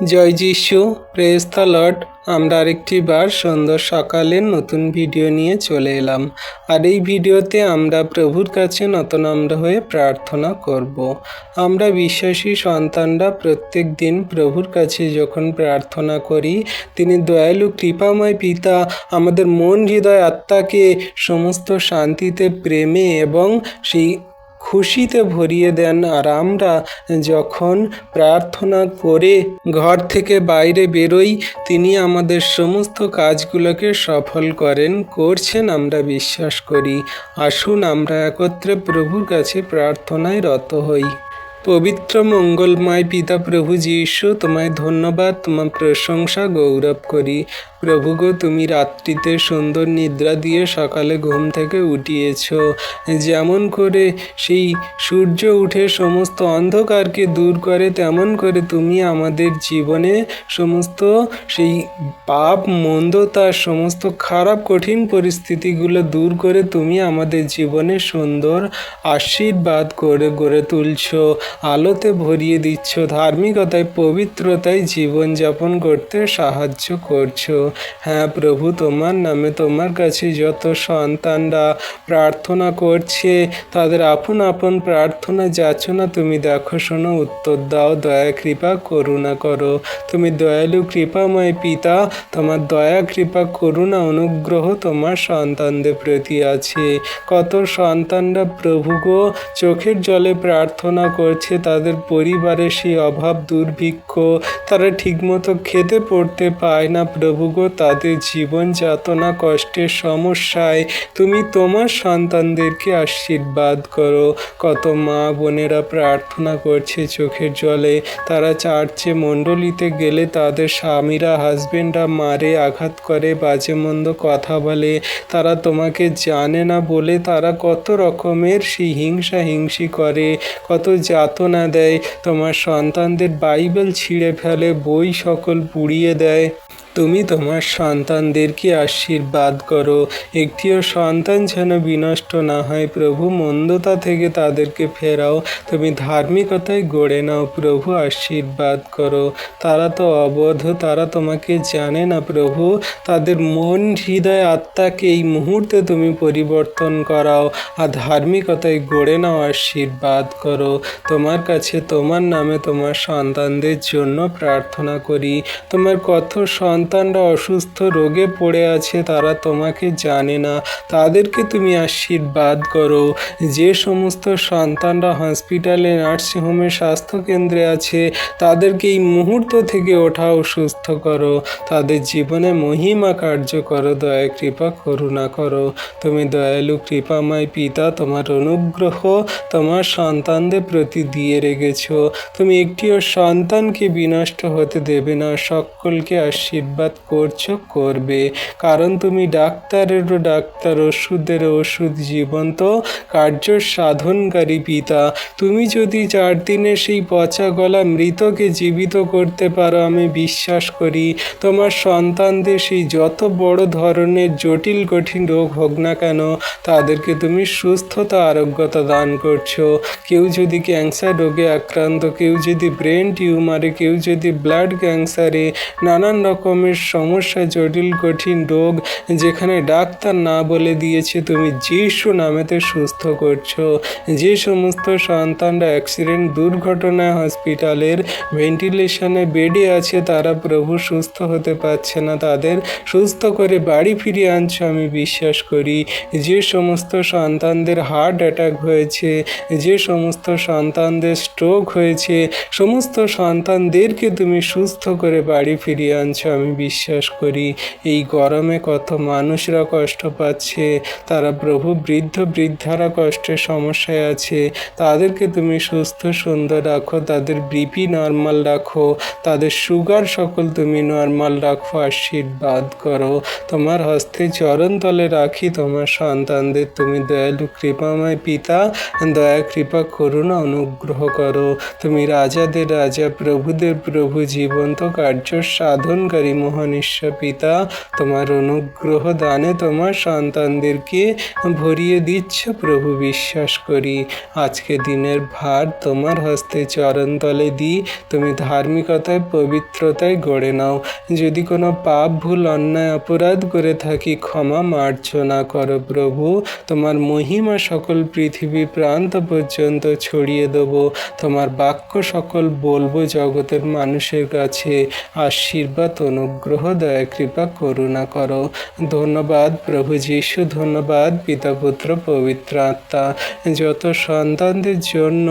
জয় যিশু, praise the Lord. আমরা আরেকটি বার সুন্দর সকালের নতুন ভিডিও নিয়ে চলে এলাম। আর এই ভিডিওতে আমরা প্রভুর কাছে নতনম্র হয়ে প্রার্থনা করব। আমরা বিশ্বাসী সন্তানরা প্রত্যেক দিন প্রভুর কাছে যখন প্রার্থনা করি, তিনি দয়ালু কৃপাময় পিতা আমাদের মন হৃদয় আত্মাকে সমস্ত শান্তিতে, প্রেমে এবং সেই খুশিতে ভরিয়ে দেন। আর আমরা যখন প্রার্থনা করে ঘর থেকে বাইরে বেরোই, তিনি আমাদের সমস্ত কাজগুলোকে সফল করছেন আমরা বিশ্বাস করি। আসুন আমরা একত্রে প্রভুর কাছে প্রার্থনায় রত হই। পবিত্র মঙ্গলময় পিতা প্রভু যীশু, তোমায় ধন্যবাদ, তোমার প্রশংসা গৌরব করি। প্রভু গো, তুমি রাত্রিতে সুন্দর নিদ্রা দিয়ে সকালে ঘুম থেকে উঠিয়েছ। যেমন করে সেই সূর্য উঠে সমস্ত অন্ধকারকে দূর করে, তেমন করে তুমি আমাদের জীবনে সমস্ত সেই পাপ, মন্দতা, সমস্ত খারাপ কঠিন পরিস্থিতিগুলো দূর করে তুমি আমাদের জীবনে সুন্দর আশীর্বাদ করে গড়ে তুলছ, আলোতে ভরিয়ে দিচ্ছ, ধার্মিকতায়, পবিত্রতায় জীবনযাপন করতে সাহায্য করছো। হ্যাঁ প্রভু, তোমার নামে তোমার কাছে যত সন্তানরা প্রার্থনা করছে, তাদের আপন আপন প্রার্থনা যাচনা তুমি দেখো, শোনো, উত্তর দাও, দয়া কৃপা করুণা করো। তুমি দয়ালু কৃপাময় পিতা, তোমার দয়া কৃপা করুণা অনুগ্রহ তোমার সন্তানদের প্রতি আছে। কত সন্তানরা প্রভু গো চোখের জলে প্রার্থনা করছে, তাদের পরিবারে সেই অভাব, দুর্ভিক্ষ, তারা ঠিকমতো খেতে পড়তে পায় না। প্রভু গো, তাদের জীবন যাতনা, কষ্টের সমস্যায় তুমি তোমার সন্তানদেরকে আশীর্বাদ করো। কত মা বোনেরা প্রার্থনা করছে চোখের জলে, তারা চার্চে মণ্ডলীতে গেলে তাদের স্বামীরা, হাজবেন্ডরা মারে, আঘাত করে, বাজে মন্দ কথা বলে, তারা তোমাকে জানে না বলে তারা কত রকমের সেই হিংসি করে, কত যাতনা দেয়। তোমার সন্তানদের বাইবেল ছিঁড়ে ফেলে, বই সকল পুড়িয়ে দেয়। তুমি তোমার সন্তানদেরকে আশীর্বাদ করো, একটিও সন্তান যেন বিনষ্ট না হয়। প্রভু, মন্দতা থেকে তাদেরকে ফেরাও, তুমি ধার্মিকতায় গড়ে নাও। প্রভু, আশীর্বাদ করো। তারা তো অবোধ, তারা তোমাকে জানে না প্রভু, তাদের মন হৃদয় আত্মাকে এই মুহূর্তে তুমি পরিবর্তন করাও, আর ধার্মিকতায় গড়ে নাও, আশীর্বাদ করো। তোমার কাছে তোমার নামে তোমার সন্তানদের জন্য প্রার্থনা করি। তোমার কত সন্তানরা অসুস্থ রোগে পড়ে আছে, তারা তোমাকে জানে না, তাদেরকে তুমি আশীর্বাদ করো। যে সমস্ত সন্তানরা হসপিটালে, নার্সিংহোমে, স্বাস্থ্যকেন্দ্রে আছে, তাদেরকে এই মুহূর্ত থেকে ওঠাও, সুস্থ করো, তাদের জীবনে মহিমা কার্য করো, দয়া কৃপা করুণা করো। তুমি দয়ালু কৃপাময় পিতা, তোমার অনুগ্রহ তোমার সন্তানদের প্রতি দিয়ে রেখেছ। তুমি একটিও সন্তানকে বিনষ্ট হতে দেবে না, সকলকে আশীর্বাদ করছো, করবে। কারণ তুমি ডাক্তারেরও ডাক্তার, ওষুধের ওষুধ, জীবন্ত কার্য সাধনকারী পিতা। তুমি যদি 4 দিনে সেই পচা গলা মৃতকে জীবিত করতে পারো, আমি বিশ্বাস করি তোমার সন্তানদের সেই যত বড় ধরনের জটিল কঠিন রোগ হোক না কেন, তাদেরকে তুমি সুস্থতা, আরোগ্যতা দান করছো। কেউ যদি ক্যান্সার রোগে আক্রান্ত, কেউ যদি ব্রেন টিউমারে, কেউ যদি ব্লাড ক্যান্সারে, নানান রকমের সমস্যা, জটিল কঠিন রোগ যেখানে ডাক্তার না বলে দিয়েছে, তুমি যিশু নামেতে সুস্থ করছো। যে সমস্ত সন্তানরা অ্যাক্সিডেন্ট, দুর্ঘটনায় হসপিটালের ভেন্টিলেশনে বেডে আছে, তারা প্রভু সুস্থ হতে পারছে না, তাদের সুস্থ করে বাড়ি ফিরিয়ে আনছো, আমি বিশ্বাস করি। যে সমস্ত সন্তানদের হার্ট অ্যাটাক হয়েছে, যে সমস্ত সন্তানদের স্ট্রোক হয়েছে, সমস্ত সন্তানদেরকে তুমি সুস্থ করে বাড়ি ফিরিয়ে আনছো, আমি বিশ্বাস করি। এই গরমে কত মানুষরা কষ্ট পাচ্ছে, তারা প্রভু বৃদ্ধারা কষ্টের সমস্যায় আছে, তাদেরকে তুমি সুস্থ সুন্দর রাখো, তাদের বিপি নর্মাল রাখো, তাদের সুগার সকল তুমি নর্মাল রাখো, আশীর্বাদ করো। তোমার হস্তে চরণ তলে রাখি তোমার সন্তানদের। তুমি দয়ালু কৃপাময় পিতা, দয়া কৃপা করুণা অনুগ্রহ করো। তুমি রাজাদের রাজা, প্রভুদের প্রভু, জীবন্ত কার্য সাধনকারী মহান ঈশ্বর পিতা তোমার অনুগ্রহ দানে তোমার সন্তানদেরকে ভরিয়ে দিচ্ছ প্রভু। বিশ্বাস করি আজকে দিনের ভার তোমার হস্তে চরণতলে দিই, তুমি ধার্মিকতায় পবিত্রতায় গড়ে নাও। যদি কোনো পাপ ভুল অন্যায় অপরাধ করে থাকি ক্ষমা মার্জনা করো প্রভু। তোমার মহিমা সকল পৃথিবী প্রান্ত পর্যন্ত ছড়িয়ে দেব। তোমার বাক্য সকল বলবো জগতের মানুষের কাছে। আশীর্বাদ, অনুগ্রহ, দয়া, কৃপা, করুণা করো। ধন্যবাদ প্রভু যীশু, ধন্যবাদ পিতা পুত্র পবিত্র আত্মা। যত সন্তানদের জন্য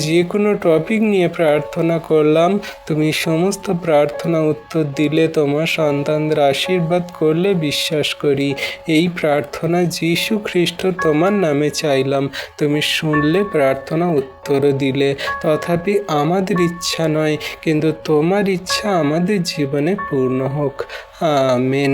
যে কোনো টপিক নিয়ে প্রার্থনা করলাম, তুমি সমস্ত প্রার্থনা উত্তর দিলে, তোমার সন্তানদের আশীর্বাদ করলে। বিশ্বাস করি এই প্রার্থনা যীশু খ্রিস্ট তোমার নামে চাইলাম, তুমি শুনলে, প্রার্থনা উত্তর দিলে। তথাপি আমাদের ইচ্ছা নয়, কিন্তু তোমার ইচ্ছা আমাদের জীবনে পূর্ণ হোক। আমেন।